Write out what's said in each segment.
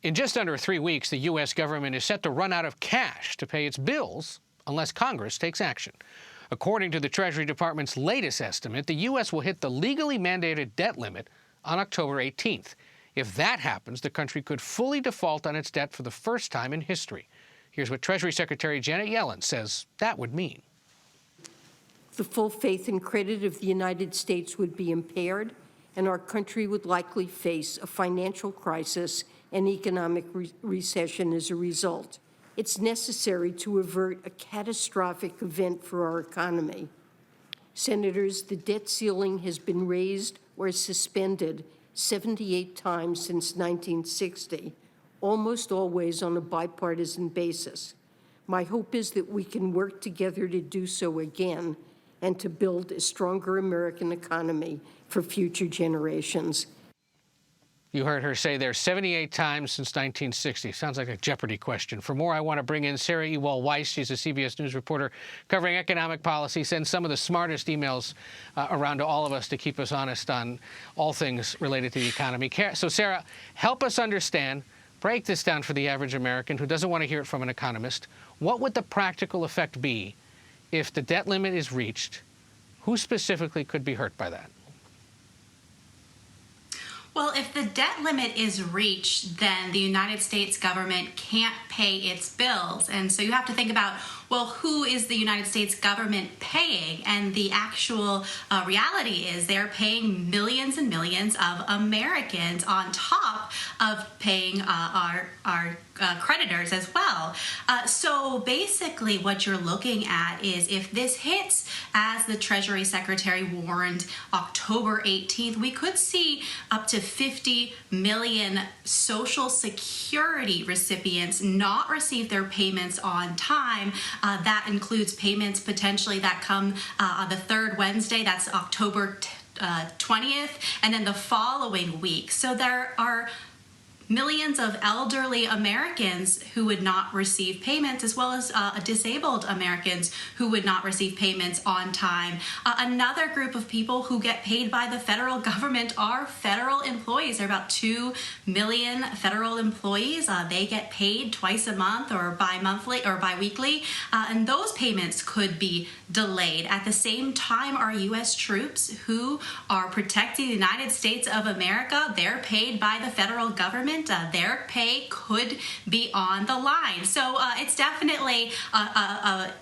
In just under 3 weeks, the U.S. government is set to run out of cash to pay its bills unless Congress takes action. According to the Treasury Department's latest estimate, the U.S. will hit the legally mandated debt limit on October 18th. If that happens, the country could fully default on its debt for the first time in history. Here's what Treasury Secretary Janet Yellen says that would mean. The full faith and credit of the United States would be impaired, and our country would likely face a financial crisis and economic recession as a result. It's necessary to avert a catastrophic event for our economy. Senators, the debt ceiling has been raised or suspended 78 times since 1960, almost always on a bipartisan basis. My hope is that we can work together to do so again and to build a stronger American economy for future generations. You heard her say there 78 times since 1960. Sounds like a Jeopardy question. For more, I want to bring in Sarah Ewall-Wice. She's a CBS News reporter covering economic policy, sends some of the smartest emails around to all of us to keep us honest on all things related to the economy. So, Sarah, help us understand, break this down for the average American who doesn't want to hear it from an economist. What would the practical effect be if the debt limit is reached? Who specifically could be hurt by that? Well, if the debt limit is reached, then the United States government can't pay its bills. And so you have to think about, well, who is the United States government paying? And the actual reality is they're paying millions and millions of Americans on top of paying our creditors as well. So basically what you're looking at is if this hits, as the Treasury Secretary warned, October 18th, we could see up to 50 million Social Security recipients not receive their payments on time. That includes payments potentially that come on the third Wednesday, that's October 20th, and then the following week. So there are millions of elderly Americans who would not receive payments, as well as disabled Americans who would not receive payments on time. Another group of people who get paid by the federal government are federal employees. There are about 2 million federal employees. They get paid twice a month or bi-monthly or bi-weekly, and those payments could be delayed. At the same time, our U.S. troops who are protecting the United States of America, they're paid by the federal government. Their pay could be on the line. So it's definitely a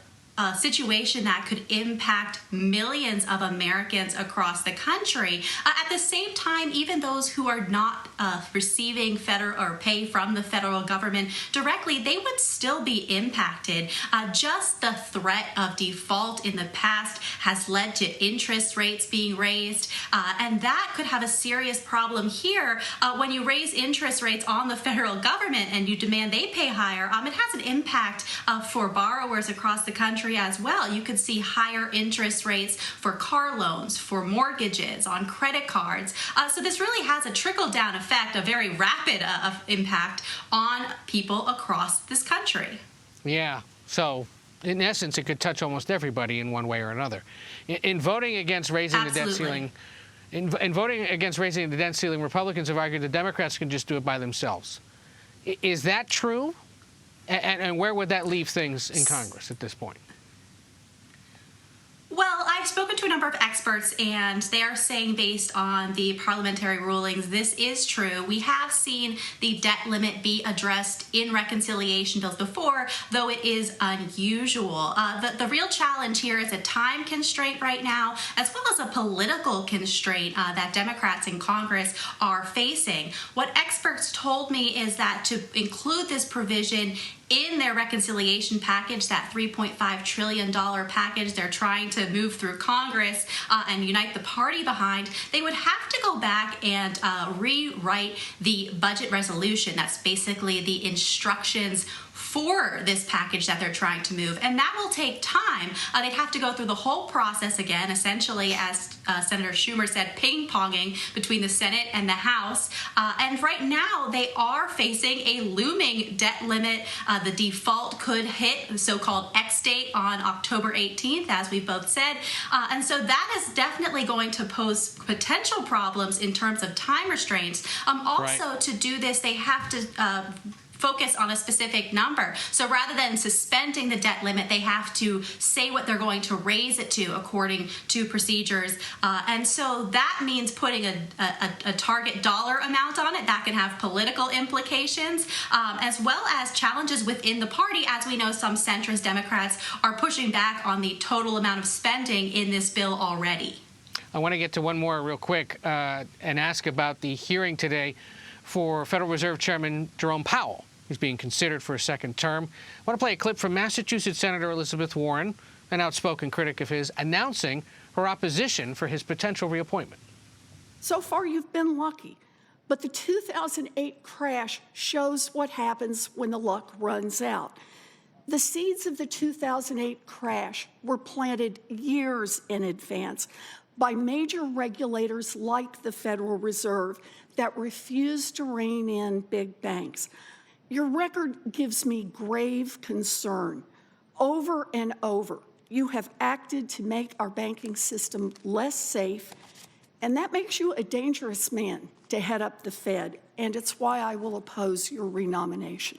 situation that could impact millions of Americans across the country. At the same time, even those who are not receiving federal or pay from the federal government directly, they would still be impacted. Just the threat of default in the past has led to interest rates being raised, and that could have a serious problem here. When you raise interest rates on the federal government and you demand they pay higher, it has an impact for borrowers across the country as well. You could see higher interest rates for car loans, for mortgages, on credit cards. So this really has a trickle-down effect, a very rapid impact on people across this country. Yeah. So in essence, it could touch almost everybody in one way or another. In voting against raising the debt ceiling, in voting against raising the debt ceiling, Republicans have argued the Democrats can just do it by themselves. Is that true? And where would that leave things in Congress at this point? Well, I've spoken to a number of experts, and they are saying, based on the parliamentary rulings, this is true. We have seen the debt limit be addressed in reconciliation bills before, though it is unusual. The real challenge here is a time constraint right now, as well as a political constraint that Democrats in Congress are facing. What experts told me is that to include this provision in their reconciliation package, that $3.5 trillion package they're trying to move through Congress and unite the party behind, they would have to go back and rewrite the budget resolution. That's basically the instructions for this package that they're trying to move. And that will take time. They'd have to go through the whole process again, essentially, as Senator Schumer said, ping-ponging between the Senate and the House. And right now, they are facing a looming debt limit. The default could hit the so-called X date on October 18th, as we've both said. And so that is definitely going to pose potential problems in terms of time restraints. Also, to do this, they have to focus on a specific number. So rather than suspending the debt limit, they have to say what they're going to raise it to according to procedures. And so that means putting a target dollar amount on it. That can have political implications, as well as challenges within the party. As we know, some centrist Democrats are pushing back on the total amount of spending in this bill already. I want to get to one more real quick and ask about the hearing today for Federal Reserve Chairman Jerome Powell. He's being considered for a second term. I want to play a clip from Massachusetts Senator Elizabeth Warren, an outspoken critic of his, announcing her opposition for his potential reappointment. So far, you've been lucky. But the 2008 crash shows what happens when the luck runs out. The seeds of the 2008 crash were planted years in advance by major regulators like the Federal Reserve that refused to rein in big banks. Your record gives me grave concern. Over and over, you have acted to make our banking system less safe, and that makes you a dangerous man to head up the Fed, and it's why I will oppose your renomination.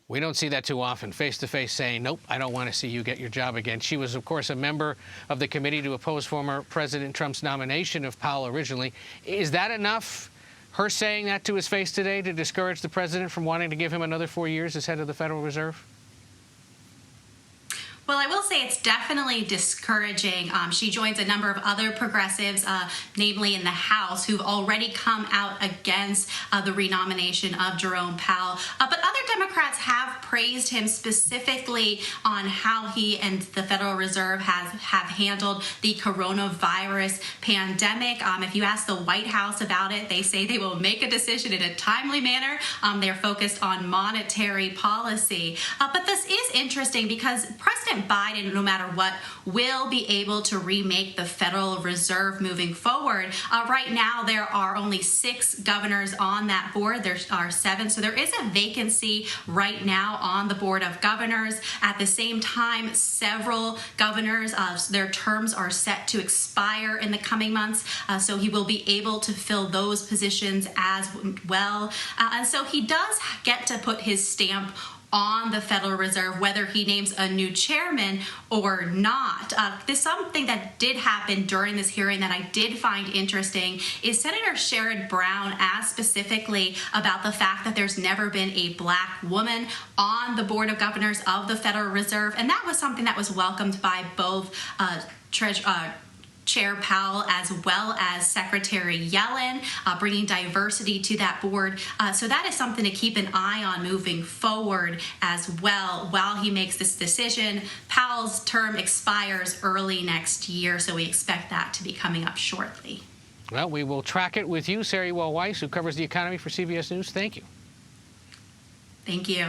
We don't see that too often, face-to-face saying, nope, I don't want to see you get your job again. She was, of course, a member of the committee to oppose former President Trump's nomination of Powell originally. Is that enough, her saying that to his face today, to discourage the president from wanting to give him another 4 years as head of the Federal Reserve? Well, I will say it's definitely discouraging. She joins a number of other progressives, namely in the House, who've already come out against the renomination of Jerome Powell. But other Democrats have praised him specifically on how he and the Federal Reserve have handled the coronavirus pandemic. If you ask the White House about it, they say they will make a decision in a timely manner. They're focused on monetary policy. But this is interesting because President Biden, no matter what, will be able to remake the Federal Reserve moving forward. Right now, there are only 6 governors on that board. There are 7, so there is a vacancy right now on the Board of Governors. At the same time, several governors, their terms are set to expire in the coming months, so he will be able to fill those positions as well. And so he does get to put his stamp on the Federal Reserve, whether he names a new chairman or not. There's something that did happen during this hearing that I did find interesting is Senator Sherrod Brown asked specifically about the fact that there's never been a black woman on the Board of Governors of the Federal Reserve, and that was something that was welcomed by both Chair Powell as well as Secretary Yellen, bringing diversity to that board. So that is something to keep an eye on moving forward as well while he makes this decision. Powell's term expires early next year, so we expect that to be coming up shortly. Well, we will track it with you, Sarah Ewall-Wice, who covers the economy for CBS News. Thank you. Thank you.